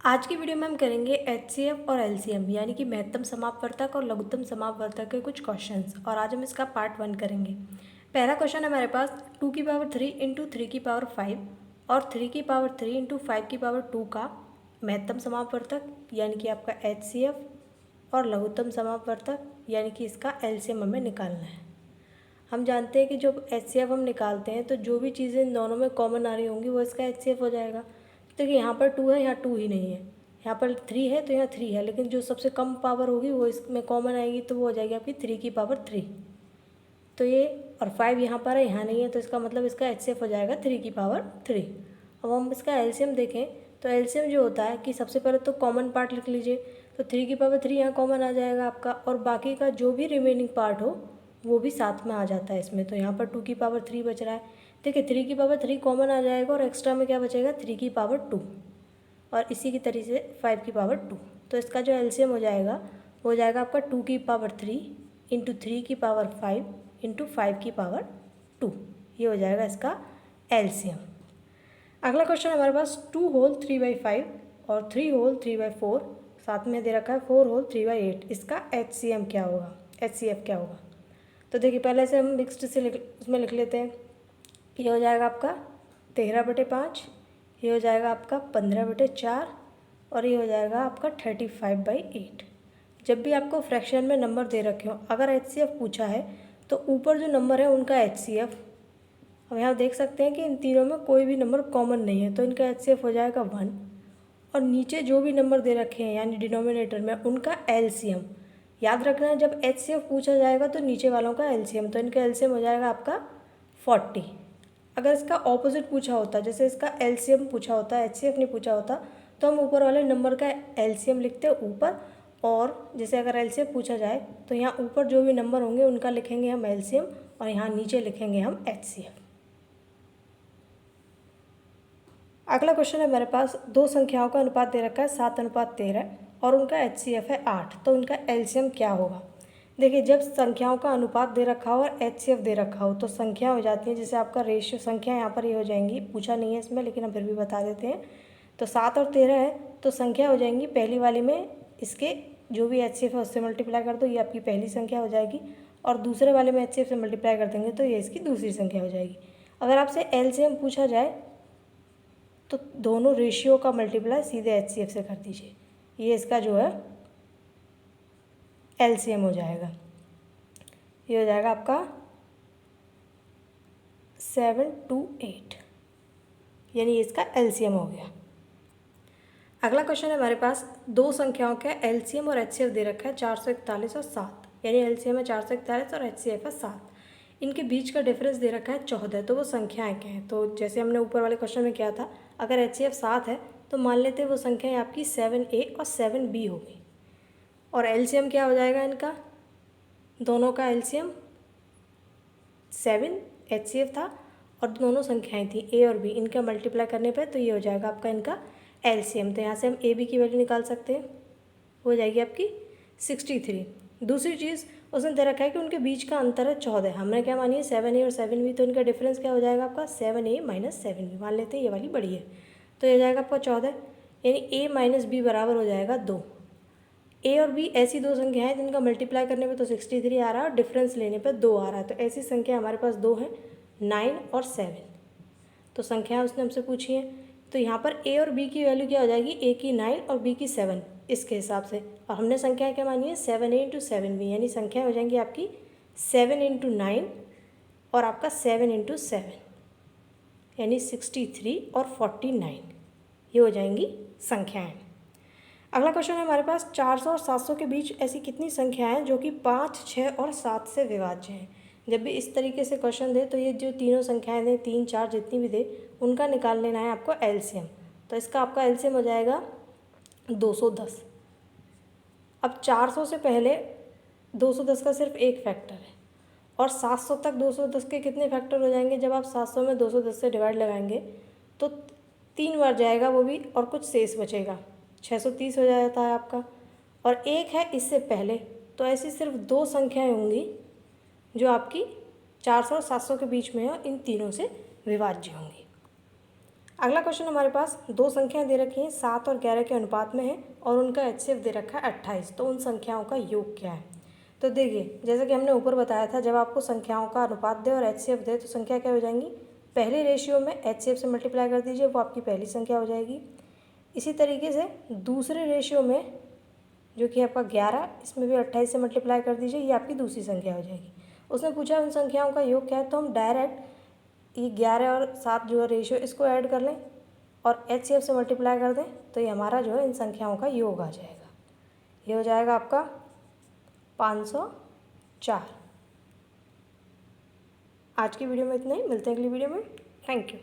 आज की वीडियो में हम करेंगे एचसीएफ और एलसीएम यानी कि महत्तम समापवर्तक और लघुत्तम समापवर्तक के कुछ क्वेश्चंस और आज हम इसका पार्ट 1 करेंगे। पहला क्वेश्चन है हमारे पास 2 की पावर 3 इंटू 3 की पावर 5 और 3 की पावर 3 इंटू 5 की पावर 2 का महत्तम समापवर्तक यानी कि आपका एचसीएफ और लघुत्तम समापवर्तक यानी कि इसका एलसीएम हमें निकालना है। हम जानते हैं कि जब एचसीएफ हम निकालते हैं तो जो भी चीज़ें इन दोनों में कॉमन आ रही होंगी वो इसका एचसीएफ हो जाएगा। देखिए यहाँ पर 2 है, यहाँ 2 ही नहीं है, यहाँ पर 3 है तो यहाँ 3 है, लेकिन जो सबसे कम पावर होगी वो इसमें कॉमन आएगी तो वो हो जाएगी आपकी 3 की पावर 3। तो ये और 5 यहाँ पर है, यहाँ नहीं है, तो इसका मतलब इसका एचसीएफ हो जाएगा 3 की पावर 3। अब हम इसका एलसीएम देखें तो एलसीएम जो होता है कि सबसे पहले तो कॉमन पार्ट लिख लीजिए, तो 3 की पावर 3 यहाँ कॉमन आ जाएगा आपका, और बाकी का जो भी रिमेनिंग पार्ट हो वो भी साथ में आ जाता है इसमें। तो यहाँ पर 2 की पावर 3 बच रहा है। देखिए 3 की पावर 3 कॉमन आ जाएगा और एक्स्ट्रा में क्या बचेगा 3 की पावर 2 और इसी की तरीके से 5 की पावर 2। तो इसका जो एलसीएम हो जाएगा वो हो जाएगा आपका 2 की पावर 3 इंटू 3 की पावर 5 इंटू 5 की पावर 2। ये हो जाएगा इसका एलसीएम। अगला क्वेश्चन हमारे पास 2 होल 3/5 और 3 होल 3/4 साथ में दे रखा है 4 होल 3/8। इसका एचसीएम क्या होगा, एचसीएफ क्या होगा? तो देखिए पहले से हम मिक्स्ड से उसमें लिख लेते हैं। ये हो जाएगा आपका 13/5, ये हो जाएगा आपका 15/4 और ये हो जाएगा आपका 35/8। जब भी आपको फ्रैक्शन में नंबर दे रखे हो, अगर एचसीएफ पूछा है तो ऊपर जो नंबर है उनका एचसीएफ, अब यहाँ देख सकते हैं कि इन तीनों में कोई भी नंबर कॉमन नहीं है तो इनका एचसीएफ हो जाएगा 1, और नीचे जो भी नंबर दे रखे हैं यानी डिनोमिनेटर में उनका एलसीएम। याद रखना है जब एचसीएफ पूछा जाएगा तो नीचे वालों का एलसीएम, तो इनका एलसीएम हो जाएगा आपका 40। अगर इसका ऑपोजिट पूछा होता, जैसे इसका एलसीएम पूछा होता, एचसीएफ नहीं पूछा होता, तो हम ऊपर वाले नंबर का एलसीएम लिखते हैं ऊपर, और जैसे अगर एलसीएम पूछा जाए तो यहाँ ऊपर जो भी नंबर होंगे उनका लिखेंगे हम एलसीएम और यहाँ नीचे लिखेंगे हम एचसीएफ। अगला क्वेश्चन है मेरे पास, दो संख्याओं का अनुपात दे रखा है 7:13 और उनका एचसीएफ है 8, तो उनका एलसीएम क्या होगा? देखिए जब संख्याओं का अनुपात दे रखा हो और एचसीएफ दे रखा हो तो संख्या हो जाती है, जैसे आपका रेशियो संख्या यहाँ पर ये हो जाएंगी, पूछा नहीं है इसमें लेकिन हम फिर भी बता देते हैं। तो 7 और 13 है तो संख्या हो जाएंगी पहली वाली में इसके जो भी एचसीएफ है उससे मल्टीप्लाई कर दो, ये आपकी पहली संख्या हो जाएगी, और दूसरे वाले में एचसीएफ से मल्टीप्लाई कर देंगे तो ये इसकी दूसरी संख्या हो जाएगी। अगर आपसे एलसीएम पूछा जाए तो दोनों रेशियो का मल्टीप्लाई सीधे एचसीएफ से कर दीजिए, ये इसका जो है एलसीएम हो जाएगा। ये हो जाएगा आपका 728, यानी इसका एलसीएम हो गया। अगला क्वेश्चन है हमारे पास, दो संख्याओं का एलसीएम और एचसीएफ दे रखा है 441 और 7, यानी एलसीएम है 441 और एचसीएफ है 7। इनके बीच का डिफरेंस दे रखा है 14, तो वो संख्याएं क्या हैं? तो जैसे हमने ऊपर वाले क्वेश्चन में किया था, अगर एचसीएफ 7 है तो मान लेते हैं वो संख्याएं आपकी 7A और 7B होगी, और एलसीएम क्या हो जाएगा इनका? दोनों का एलसीएम 7 एचसीएफ था और दोनों संख्याएं थी ए और बी, इनका मल्टीप्लाई करने पर तो ये हो जाएगा आपका इनका एलसीएम। तो यहाँ से हम ए बी की वैल्यू निकाल सकते हैं, हो जाएगी आपकी 63। दूसरी चीज़ उसने दे रखा है कि उनके बीच का अंतर है 14, हमने क्या मानी है 7A और 7B, तो इनका डिफरेंस क्या हो जाएगा आपका 7A माइनस 7B, मान लेते हैं ये वाली बड़ी है, तो ये हो जाएगा आपका 14, यानी A माइनस बी बराबर हो जाएगा 2। ए और बी ऐसी दो संख्या हैं जिनका मल्टीप्लाई करने पे तो 63 आ रहा है और डिफरेंस लेने पे 2 आ रहा है, तो ऐसी संख्या हमारे पास 2 हैं, 9 और 7। तो संख्या उसने हमसे पूछी है, तो यहाँ पर ए और बी की वैल्यू क्या हो जाएगी, ए की 9 और बी की 7 इसके हिसाब से, और हमने संख्या क्या मानी है 7A इंटू 7B, यानी संख्या हो जाएंगी आपकी 7 इंटू 9 और आपका 7 इंटू 7, यानी 63 और 49, ये हो जाएंगी संख्याएँ। अगला क्वेश्चन है हमारे पास, 400 और 700 के बीच ऐसी कितनी संख्याएं हैं जो कि 5, 6 और 7 से विभाज्य हैं? जब भी इस तरीके से क्वेश्चन दे तो ये जो तीनों संख्याएं दें, 3, 4 जितनी भी दे, उनका निकाल लेना है आपको एलसीएम। तो इसका आपका एलसीएम हो जाएगा 210। अब 400 से पहले 210 का सिर्फ एक फैक्टर है, और 700 तक 210 के कितने फैक्टर हो जाएंगे? जब आप 700 में 210 से डिवाइड लगाएंगे तो 3 बार जाएगा वो भी, और कुछ शेष बचेगा, 630 हो जाता है आपका, और एक है इससे पहले, तो ऐसी सिर्फ 2 संख्याएं होंगी जो आपकी 400 और 700 के बीच में है, इन तीनों से विभाज्य होंगी। अगला क्वेश्चन हमारे पास दो संख्याएं दे रखी हैं 7 और 11 के अनुपात में है और उनका HCF दे रखा है 28। तो उन संख्याओं का योग क्या है। तो देखिए जैसे कि हमने ऊपर बताया था, जब आपको संख्याओं का अनुपात दे और HCF दे तो संख्या क्या हो जाएंगी, पहले रेशियो में HCF से मल्टीप्लाई कर दीजिए, वो आपकी पहली संख्या हो जाएगी। इसी तरीके से दूसरे रेशियो में जो कि आपका 11, इसमें भी 28 से मल्टीप्लाई कर दीजिए, ये आपकी दूसरी संख्या हो जाएगी। उसने पूछा उन संख्याओं का योग क्या है, तो हम डायरेक्ट ये 11 और 7 जो है रेशियो, इसको ऐड कर लें और HCF से मल्टीप्लाई कर दें, तो ये हमारा जो है इन संख्याओं का योग आ जाएगा। ये हो जाएगा आपका 504। आज की वीडियो में इतना ही, मिलते हैं अगली वीडियो में। Thank you.